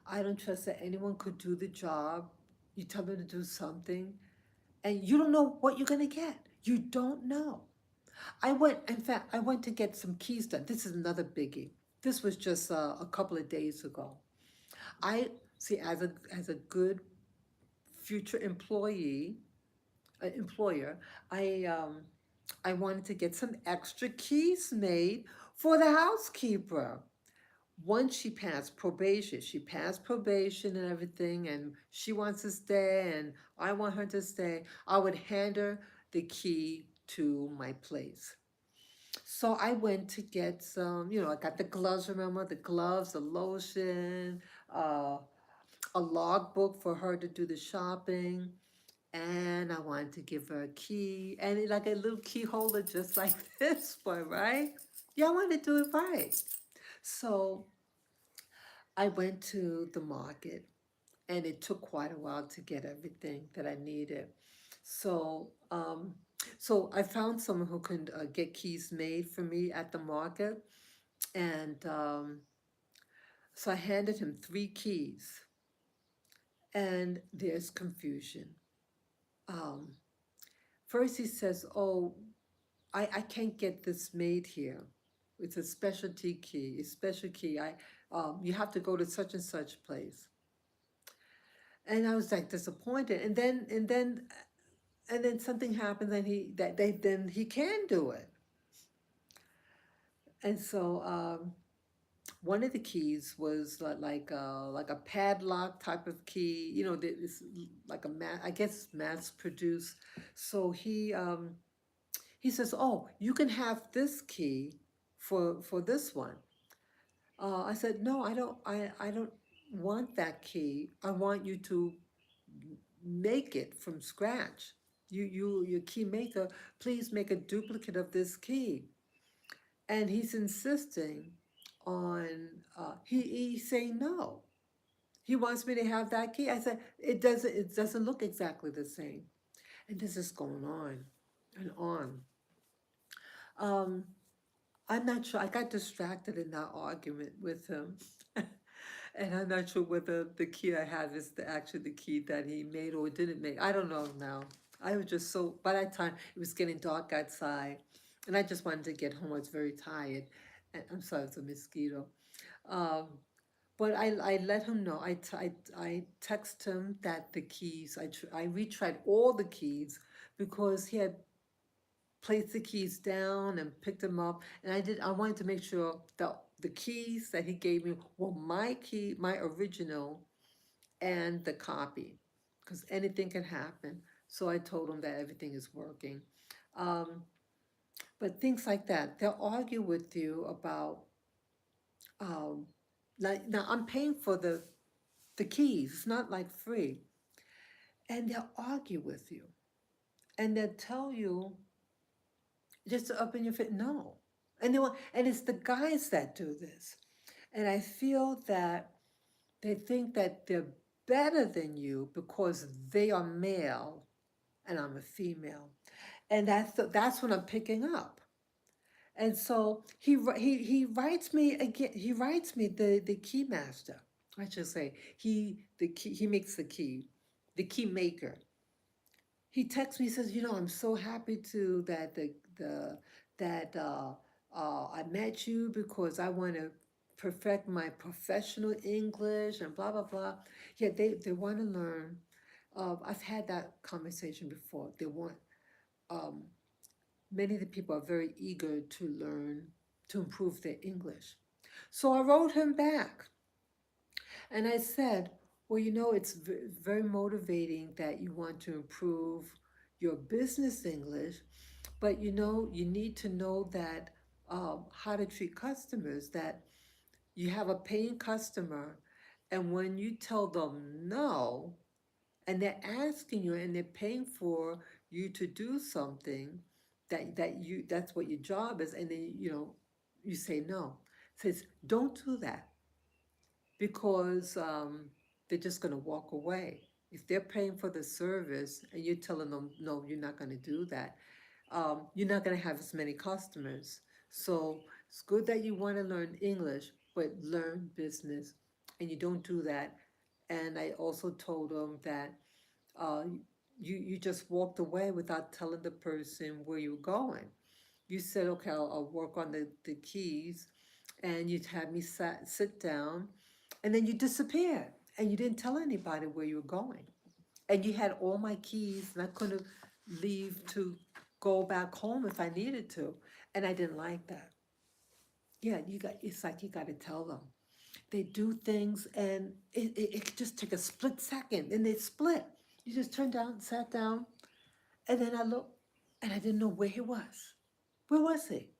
I don't trust that anyone could do the job. You tell them to do something, and you don't know what you're going to get. You don't know. In fact, I went to get some keys done. This is another biggie. This was just a couple of days ago. I see, as a good future employer, I wanted to get some extra keys made for the housekeeper. Once she passed probation and everything, and she wants to stay, and I want her to stay, I would hand her the key to my place. So I went to get some, I got the gloves, remember the gloves, the lotion, uh, a logbook for her to do the shopping. And I wanted to give her a key and like a little key holder just like this one, right? Yeah, I wanted to do it right. So I went to the market and it took quite a while to get everything that I needed. So, so I found someone who can get keys made for me at the market, and so I handed him 3 keys, and there's confusion. Um, First, he says, "Oh, I can't get this made here. It's a specialty key, a special key. You have to go to such and such place. And I was like disappointed. And then something happens and then he can do it. And so one of the keys was like a padlock type of key. It's like I guess mass produced. So he says, "Oh, you can have this key for this one." I said, "No, I don't want that key. I want you to make it from scratch. Your key maker, please make a duplicate of this key." And he's insisting on, he's saying no. He wants me to have that key. I said, it doesn't look exactly the same. And this is going on and on. Um, I'm not sure. I got distracted in that argument with him. And I'm not sure whether the key I have is actually the key that he made or didn't make. I don't know now. I was just so, by that time, it was getting dark outside. And I just wanted to get home. I was very tired. And I'm sorry, it's a mosquito. Um, but I let him know. I text him that the keys, I retried all the keys because he had placed the keys down and picked them up. And I wanted to make sure that the keys that he gave me were my key, my original, and the copy, because anything can happen. So I told him that everything is working. Um, but things like that, they'll argue with you about, um, like, now I'm paying for the keys, it's not like free. And they'll argue with you. And they'll tell you just to up in your face, no. And it's the guys that do this. And I feel that they think that they're better than you because they are male and I'm a female. And that's what I'm picking up. And so he writes me again. He writes me the key master. I should say he makes the key maker. He texts me, he says, I'm so happy to the that I met you because I want to perfect my professional English and blah blah blah. Yeah, they want to learn. I've had that conversation before. They want um, many of the people are very eager to learn to improve their English. So I wrote him back and I said, well, it's very motivating that you want to improve your business English, but you need to know that how to treat customers, that you have a paying customer, and when you tell them no, and they're asking you and they're paying for you to do something that's what your job is, and then you say no. It says don't do that because they're just going to walk away. If they're paying for the service and you're telling them, no, you're not going to do that, you're not going to have as many customers. So it's good that you want to learn English, but learn business, and you don't do that. And I also told them that uh, you just walked away without telling the person where you're going. You said, okay, I'll work on the keys, and you'd have me sit down, and then you disappeared, and you didn't tell anybody where you were going. And you had all my keys, and I couldn't leave to go back home if I needed to, and I didn't like that. Yeah, it's like you got to tell them. They do things, and it could just take a split second, and they split. You just turned down, sat down, and then I looked, and I didn't know where he was. Where was he?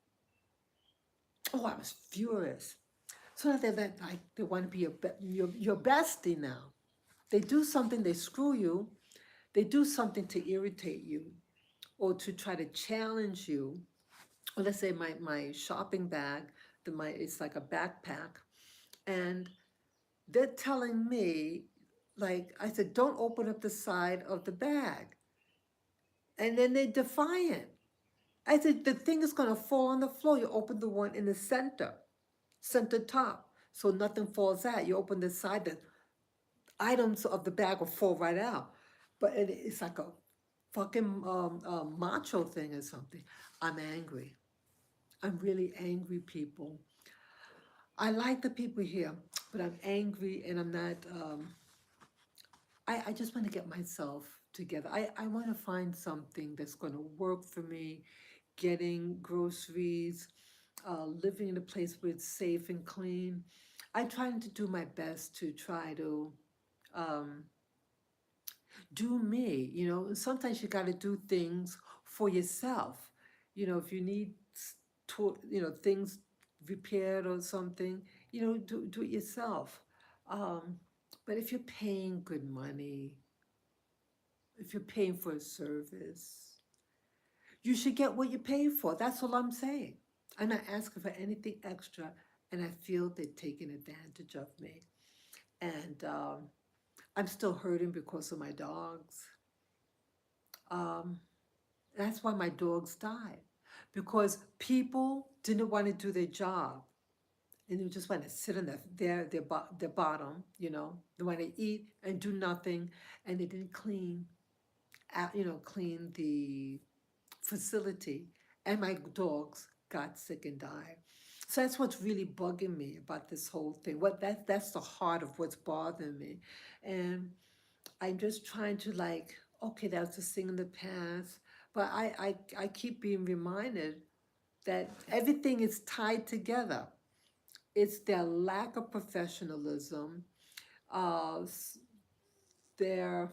Oh, I was furious. So now they want to be your bestie now. They do something, they screw you. They do something to irritate you or to try to challenge you. Or let's say my shopping bag, it's like a backpack, and they're telling me, like I said, don't open up the side of the bag, and then they're defiant. I said the thing is gonna fall on the floor. You open the one in the center top, so nothing falls out. You open the side, the items of the bag will fall right out. But it's like a fucking macho thing or something. I'm angry. I'm really angry people. I like the people here, but I'm angry and I'm not, I just want to get myself together. I want to find something that's going to work for me, getting groceries, living in a place where it's safe and clean. I'm trying to do my best to try to um, do me. Sometimes you got to do things for yourself. If you need things repaired or something, do it yourself. Um, but if you're paying good money, if you're paying for a service, you should get what you pay for. That's all I'm saying. I'm not asking for anything extra, and I feel they're taking advantage of me. And I'm still hurting because of my dogs. Um, that's why my dogs died, because people didn't want to do their job, and they just want to sit on their bottom. They want to eat and do nothing, and they didn't clean the facility, and my dogs got sick and died. So that's what's really bugging me about this whole thing. That's the heart of what's bothering me. And I'm just trying to, like, okay, that's a thing in the past. But I keep being reminded that everything is tied together. It's their lack of professionalism, their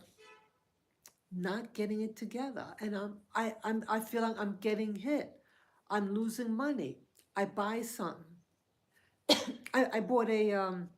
not getting it together, and I feel like I'm getting hit. I'm losing money. I buy something. I bought an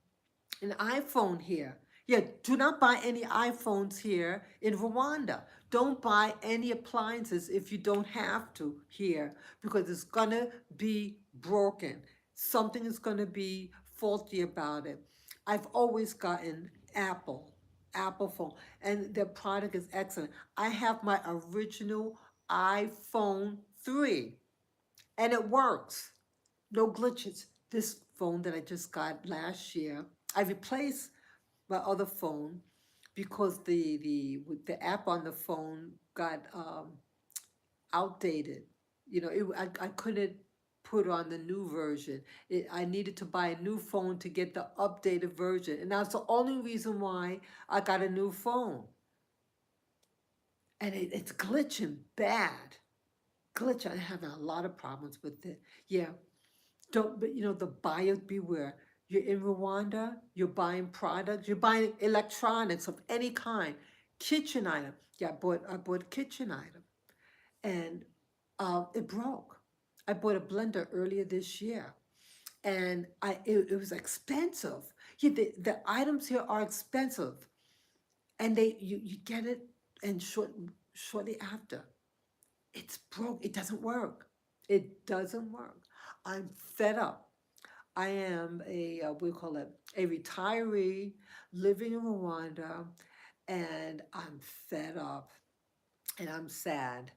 iPhone here. Yeah, do not buy any iPhones here in Rwanda. Don't buy any appliances if you don't have to here, because it's gonna be broken. Something is gonna be faulty about it. I've always gotten Apple phone, and their product is excellent. I have my original iPhone 3, and it works. No glitches. This phone that I just got last year, I replaced my other phone because the app on the phone got outdated. I couldn't put on the new version. I needed to buy a new phone to get the updated version, and that's the only reason why I got a new phone. And it's glitching bad. Glitch. I'm having a lot of problems with it. Yeah, don't, but the buyer beware. You're in Rwanda, you're buying products, you're buying electronics of any kind, kitchen item. Yeah, I bought a kitchen item, and it broke. I bought a blender earlier this year, and it was expensive. Yeah, the items here are expensive, and you get it, and shortly after it's broke. It doesn't work. It doesn't work. I'm fed up. I am what do you call it, a retiree living in Rwanda, and I'm fed up and I'm sad,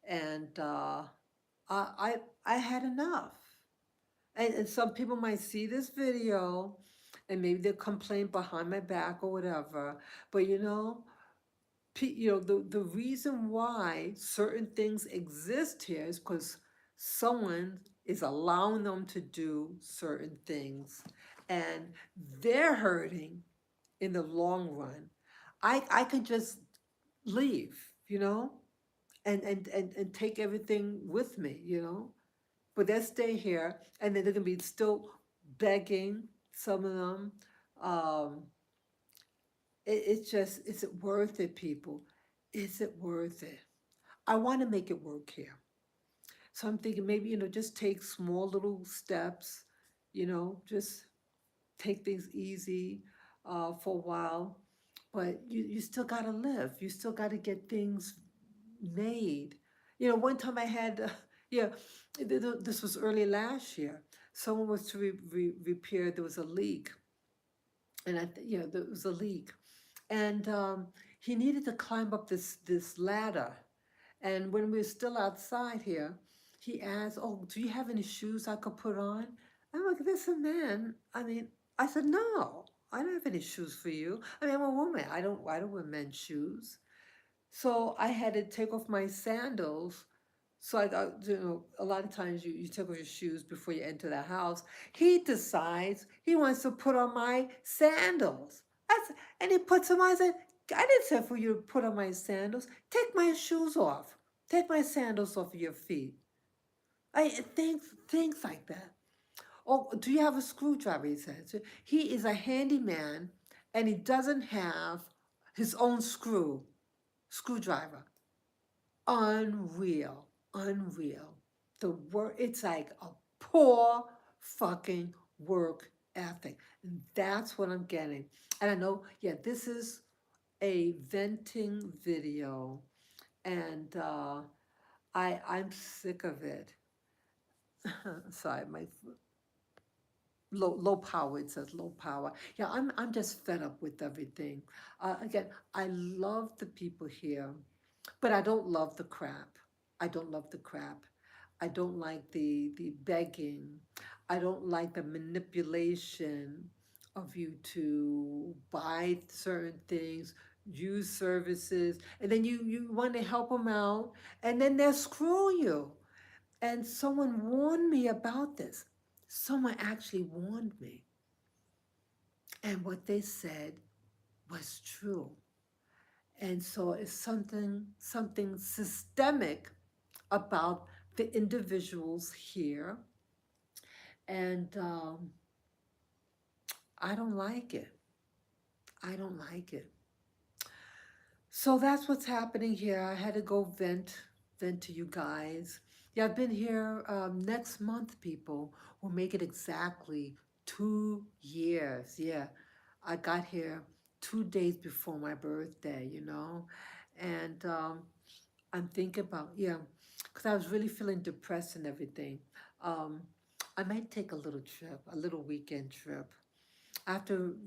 and I I had enough. And some people might see this video, and maybe they'll complain behind my back or whatever. But the reason why certain things exist here is because someone is allowing them to do certain things, and they're hurting in the long run. I could just leave, and take everything with me, but they stay here, and then they're gonna be still begging, some of them. um, it's just, is it worth it, people? Is it worth it? I want to make it work here. So I'm thinking maybe, just take small little steps, just take things easy for a while. But you still got to live. You still got to get things made. One time I had, yeah, this was early last year. Someone was to repair, there was a leak. And there was a leak. And he needed to climb up this ladder. And when we were still outside here, he asked, "Oh, do you have any shoes I could put on?" I'm like, "This a man." I mean, I said, "No, I don't have any shoes for you. I mean, I'm a woman. I don't wear men's shoes." So I had to take off my sandals So a lot of times you take off your shoes before you enter the house. He decides he wants to put on my sandals. And he puts them on. I said, I didn't say for you to put on my sandals. Take my shoes off. Take my sandals off of your feet. Things like that. Oh, do you have a screwdriver? He says. So he is a handyman, and he doesn't have his own screwdriver. Unreal, unreal. The work, it's like a poor fucking work ethic. And that's what I'm getting. And I know, yeah, this is a venting video, and I'm sick of it. Sorry, my low power. It says low power. Yeah, I'm just fed up with everything. Again, I love the people here, but I don't love the crap. I don't love the crap. I don't like the begging. I don't like the manipulation of you to buy certain things, use services, and then you want to help them out, and then they'll screw you. And someone warned me about this. Someone actually warned me. And what they said was true. And so it's something systemic about the individuals here. And I don't like it. I don't like it. So that's what's happening here. I had to go vent to you guys. Yeah, I've been here next month, people. Will make it exactly 2 years. Yeah, I got here 2 days before my birthday, and I'm thinking about, yeah, because I was really feeling depressed and everything. Um, I might take a little trip, a little weekend trip. I have to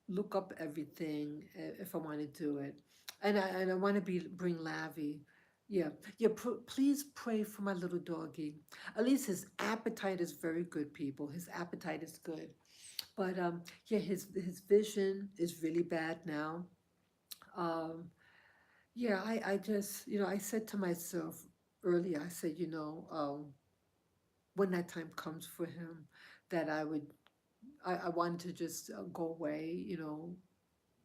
look up everything if I want to do it, and I want to bring Lavi. Yeah, yeah. Please pray for my little doggy. At least his appetite is very good, people. His appetite is good, but yeah, his vision is really bad now. Um, yeah, I just I said to myself earlier. I said, when that time comes for him, that I wanted to just go away,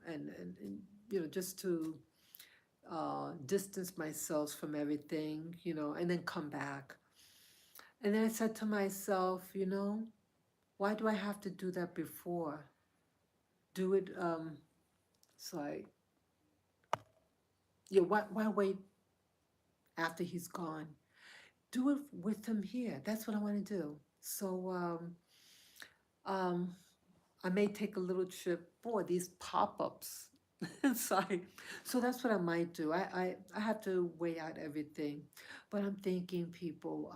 and just to distance myself from everything, and then come back. And then I said to myself, why do I have to do that before? Do it, so why wait after he's gone? Do it with him here. That's what I want to do. So, um, I may take a little trip. Boy, these pop-ups. Sorry. So that's what I might do. I have to weigh out everything. But I'm thinking, people,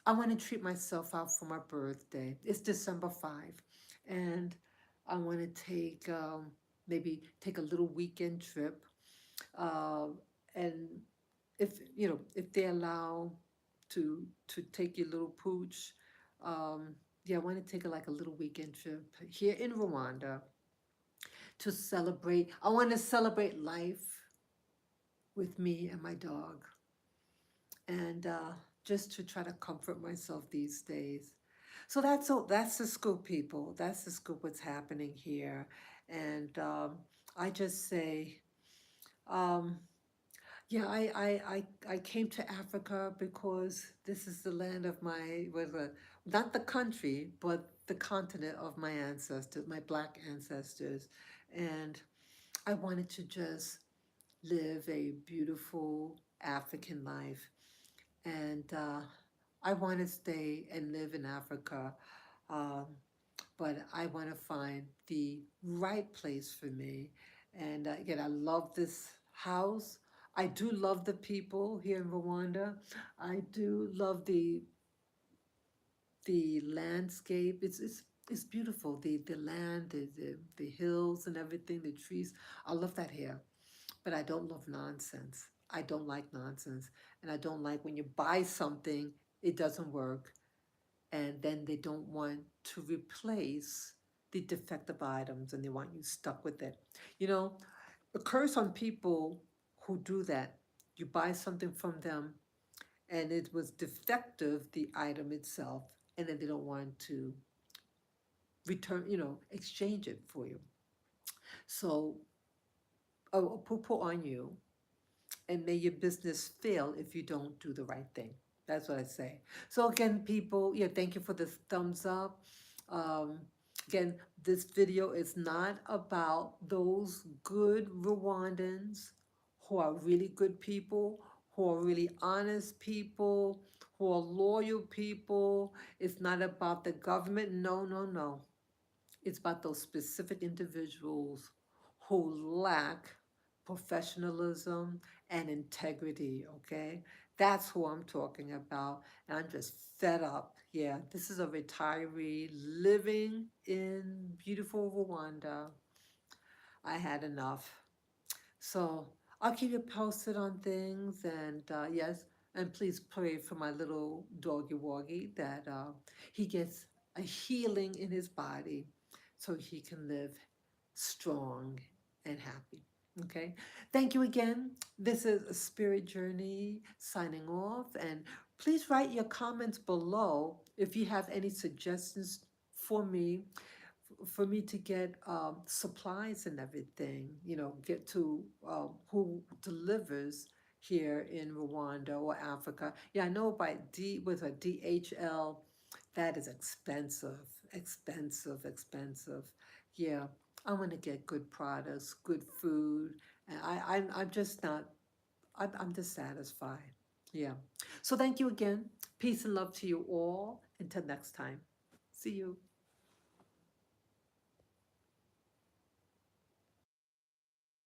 I want to treat myself out for my birthday. It's December 5. And I want to maybe take a little weekend trip. And if they allow to take your little pooch, yeah, I want to take like a little weekend trip here in Rwanda to celebrate. I want to celebrate life with me and my dog, and just to try to comfort myself these days. So that's all. That's the scoop, people. That's the scoop. What's happening here, and I just say, um, yeah, I came to Africa because this is the land of not the country, but the continent of my ancestors, my black ancestors, and I wanted to just live a beautiful African life. And I want to stay and live in Africa, um, but I want to find the right place for me. And again, I love this house. I do love the people here in Rwanda. I do love the landscape. It's beautiful. The land, the hills and everything, the trees. I love that here. But I don't love nonsense. I don't like nonsense. And I don't like when you buy something, it doesn't work, and then they don't want to replace the defective items and they want you stuck with it. You know, a curse on people who do that. You buy something from them and it was defective, the item itself, and then they don't want to return, exchange it for you. So, a poo on you, and may your business fail if you don't do the right thing. That's what I say. So again, people, yeah, thank you for this thumbs up. Um, Again, this video is not about those good Rwandans who are really good people, who are really honest people, who are loyal people. It's not about the government. No, no, no. It's about those specific individuals who lack professionalism and integrity, okay? That's who I'm talking about. And I'm just fed up. Yeah, this is a retiree living in beautiful Rwanda. I had enough. So I'll keep you posted on things. And yes, and please pray for my little doggy woggy that he gets a healing in his body so he can live strong and happy. Okay. Thank you again. This is a Spirit Journey signing off. And please write your comments below if you have any suggestions for me to get supplies and everything, get to who delivers here in Rwanda or Africa. Yeah, I know by with a DHL, that is expensive, expensive, expensive. Yeah, I want to get good products, good food. And I'm just not, I'm dissatisfied. Yeah. So thank you again. Peace and love to you all. Until next time. See you.